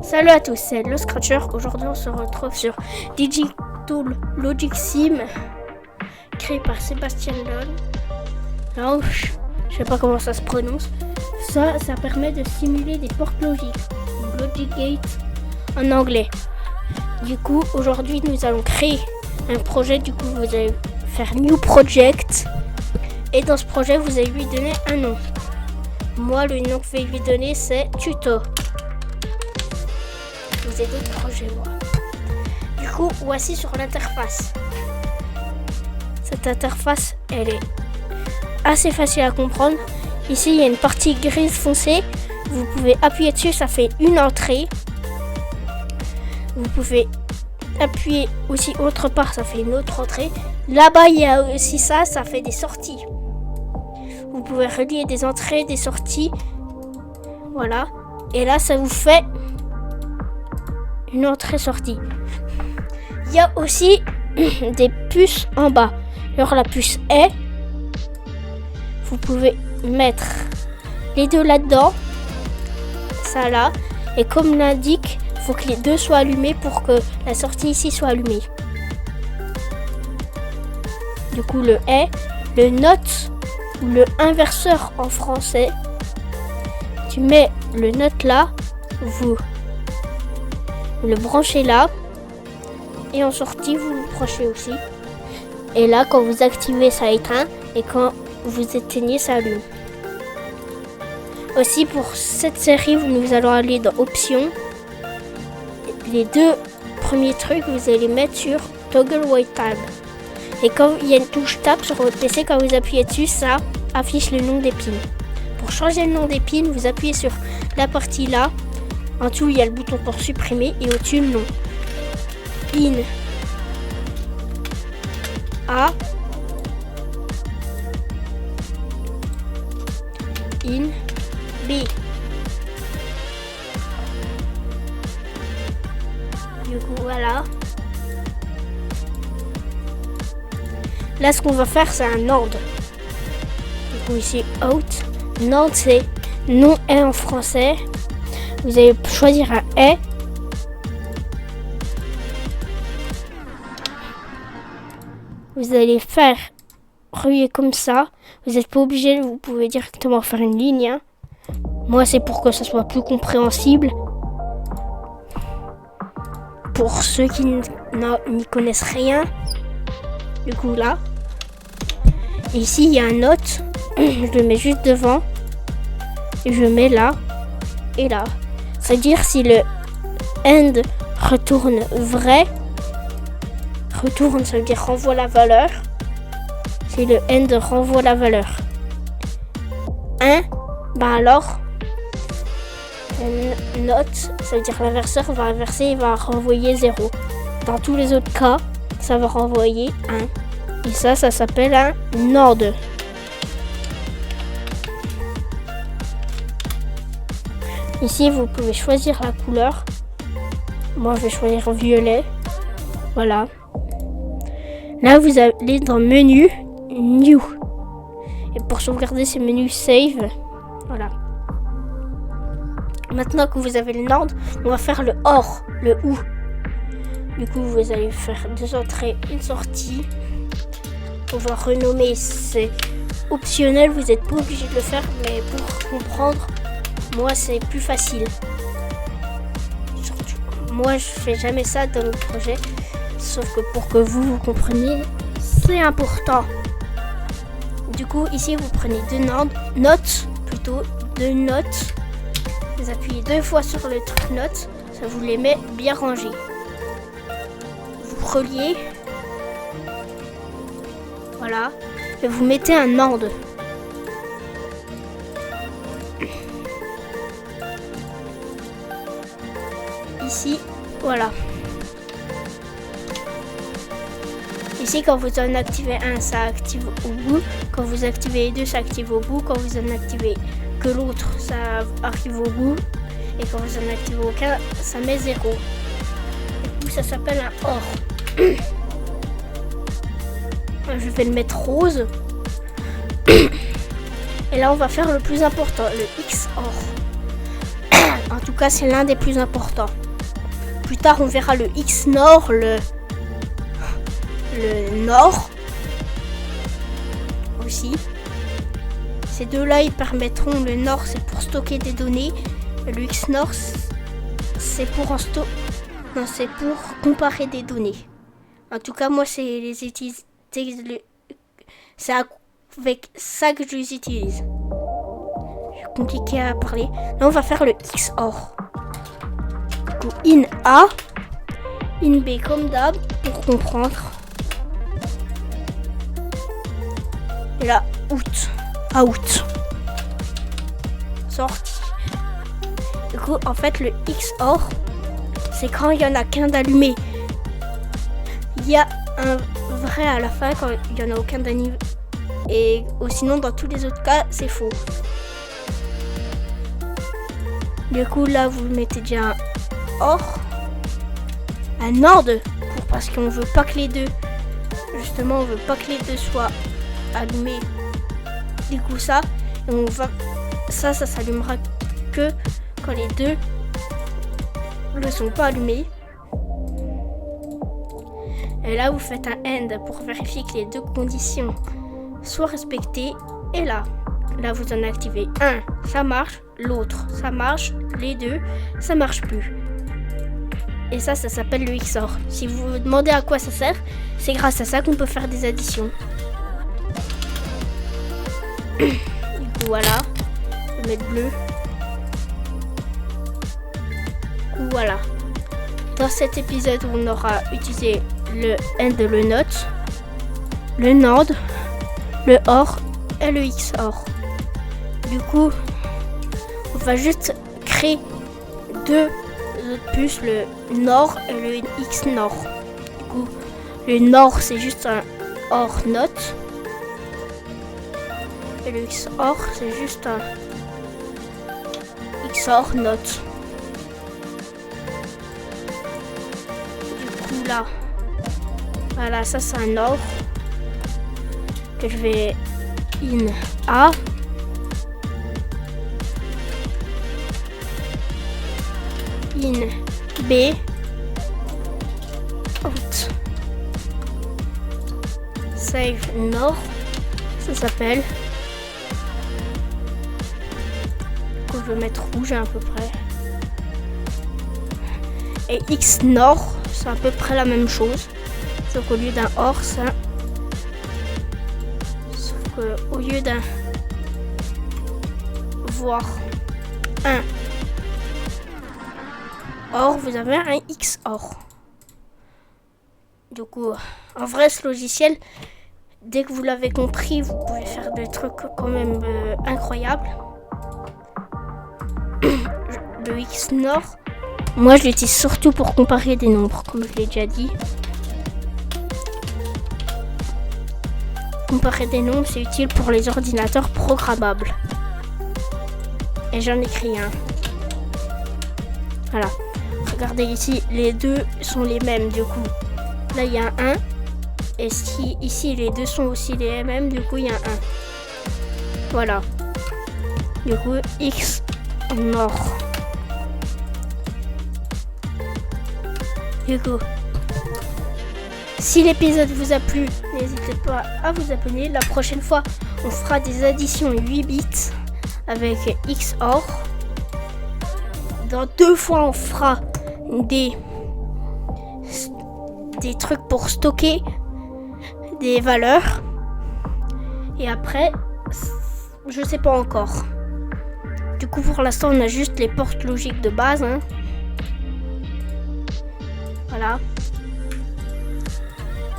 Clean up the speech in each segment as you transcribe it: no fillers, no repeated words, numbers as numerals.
Salut à tous, c'est le Scratcher. Aujourd'hui on se retrouve sur Digital Logic Sim, créé par Sébastien Lange. Je sais pas comment ça se prononce. Ça permet de simuler des portes logiques, Logic Gate en anglais. Du coup, aujourd'hui nous allons créer un projet. Du coup, vous allez faire New Project. Et dans ce projet, vous allez lui donner un nom. Moi, le nom que je vais lui donner, c'est Tuto. Vous avez d'autres projets, moi. Du coup, voici sur l'interface. Cette interface, elle est assez facile à comprendre. Ici, il y a une partie grise foncée. Vous pouvez appuyer dessus, ça fait une entrée. Vous pouvez appuyer aussi autre part, ça fait une autre entrée. Là-bas, il y a aussi ça fait des sorties. Vous pouvez relier des entrées, des sorties. Voilà. Et là, ça vous fait une entrée-sortie. Il y a aussi des puces en bas. Alors la puce est, vous pouvez mettre les deux là-dedans, ça là, et comme l'indique, il faut que les deux soient allumés pour que la sortie ici soit allumée. Du coup le est, le note ou le inverseur en français, tu mets le note là, vous le branchez là, et en sortie vous le branchez aussi. Et là, quand vous activez, ça éteint, et quand vous éteignez, ça allume. Aussi, pour cette série, nous allons aller dans Options. Les deux premiers trucs, vous allez les mettre sur Toggle White Tab. Et quand il y a une touche Tab sur votre PC, quand vous appuyez dessus, ça affiche le nom des pins. Pour changer le nom des pins, vous appuyez sur la partie là. En dessous, il y a le bouton pour supprimer et au-dessus, le nom. In A. In B. Du coup, voilà. Là, ce qu'on va faire, c'est un AND. Du coup, ici, out. NAND, c'est non est en français. Vous allez choisir un est. Vous allez faire relier comme ça. Vous n'êtes pas obligé, vous pouvez directement faire une ligne. Hein. Moi, c'est pour que ça soit plus compréhensible. Pour ceux qui n'y connaissent rien. Du coup, là. Et ici, il y a un note. Je le mets juste devant. Et je mets là et là. C'est-à-dire si le end retourne vrai, retourne, ça veut dire renvoie la valeur. Si le end renvoie la valeur 1, ben alors note, ça veut dire l'inverseur va inverser et va renvoyer 0. Dans tous les autres cas, ça va renvoyer 1. Et ça s'appelle un NAND. Ici, vous pouvez choisir la couleur. Moi, je vais choisir violet. Voilà. Là, vous allez dans Menu, New. Et pour sauvegarder ces menus, Save. Voilà. Maintenant que vous avez le NAND, on va faire le OR, le OU. Du coup, vous allez faire 2 entrées, une sortie. On va renommer, c'est optionnel, vous n'êtes pas obligé de le faire, mais pour comprendre, moi, c'est plus facile. Surtout, moi, je fais jamais ça dans le projet. Sauf que pour que vous compreniez, c'est important. Du coup, ici, vous prenez 2 notes, plutôt 2 notes. Vous appuyez 2 fois sur le truc notes, ça vous les met bien rangés. Vous reliez. Voilà. Et vous mettez un NAND. ici, voilà. Ici, quand vous en activez un, ça active au bout. Quand vous activez les deux, ça active au bout. Quand vous en activez que l'autre, ça arrive au bout. Et quand vous en activez aucun, ça met 0. Du coup, ça s'appelle un OR. Je vais le mettre rose. Et là, on va faire le plus important, le XOR. En tout cas, c'est l'un des plus importants. Plus tard, on verra le XNOR, le NOR aussi. Ces deux-là, ils permettront, le NOR, c'est pour stocker des données. Et le XNOR, c'est pour c'est pour comparer des données. En tout cas, moi, c'est avec ça que je les utilise. C'est compliqué à parler. Là, on va faire le XOR. Donc, in A, in B comme d'hab pour comprendre. Et là, out. Sorti. Du coup, en fait, le XOR, c'est quand il n'y en a qu'un d'allumé. Il y a un vrai à la fin quand il n'y en a aucun d'allumé. Et sinon, dans tous les autres cas, c'est faux. Du coup, là, vous mettez déjà un OR, un OR, parce qu'on veut pas que les deux, justement, on veut pas que les deux soient allumés. Du coup, ça s'allumera que quand les deux ne sont pas allumés. Et là, vous faites un AND pour vérifier que les deux conditions soient respectées. Et là, vous en activez un, ça marche, l'autre, ça marche, les deux, ça marche plus. Et ça s'appelle le XOR. Si vous vous demandez à quoi ça sert, c'est grâce à ça qu'on peut faire des additions. Du coup, voilà, je vais mettre bleu. Voilà. Dans cet épisode, on aura utilisé le AND, le NOT, le NAND, le OR et le XOR. Du coup, on va juste créer deux autres puces, le NOR et le XNOR. Du coup, le NOR, c'est juste un OR NOT. Et le XOR, c'est juste un XOR NOT. Du coup, là, voilà, ça c'est un OR que je vais in A. In B. Out. Save NOR. Ça s'appelle. Je vais mettre rouge à peu près. Et XNOR, c'est à peu près la même chose. Sauf qu'au lieu d'un OR, ça. Sauf qu'au lieu d'un voir un OR, vous avez un XOR. Du coup, en vrai, ce logiciel, dès que vous l'avez compris, vous pouvez faire des trucs quand même incroyables. Le XNOR, moi je l'utilise surtout pour comparer des nombres, comme je l'ai déjà dit. Comparer des nombres, c'est utile pour les ordinateurs programmables. Et j'en ai créé un. Voilà. Regardez ici, les deux sont les mêmes du coup. Là il y a un 1. Et si ici les deux sont aussi les mêmes, du coup il y a un 1. Voilà. Du coup, XNOR. Du coup, si l'épisode vous a plu, n'hésitez pas à vous abonner. La prochaine fois, on fera des additions 8 bits avec XOR. Dans 2 fois, on fera des trucs pour stocker des valeurs. Et après, je sais pas encore. Du coup, pour l'instant, on a juste les portes logiques de base. Voilà.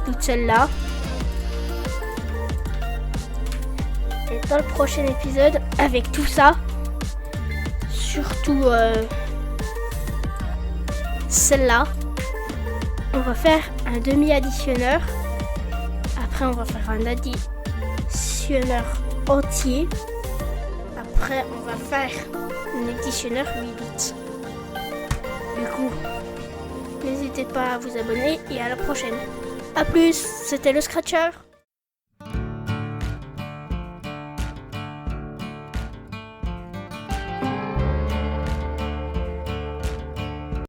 Toutes celles-là. Et dans le prochain épisode, avec tout ça, surtout celle-là. On va faire un demi-additionneur. Après, on va faire un additionneur entier. Après, on va faire un additionneur 8 bits. Du coup, n'hésitez pas à vous abonner et à la prochaine. A plus, c'était le Scratcher.